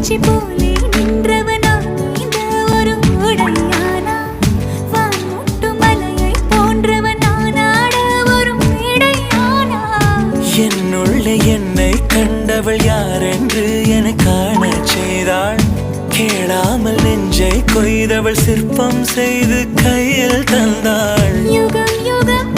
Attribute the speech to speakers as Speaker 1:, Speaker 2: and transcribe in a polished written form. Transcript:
Speaker 1: காட்சி போலே நின்றவனா இந்த ஒரு உடையானா வான்முட்டு மலையை போன்றவனானாட ஒரு மேடையானா
Speaker 2: என்னுள்ளே என்னை கண்டவள் யாரென்று என காண செய்தாள் கேளாமல் நெஞ்சை கொய்தவள் சிற்பம் செய்து கையில் தந்தாள்
Speaker 1: யுகம் யுகம்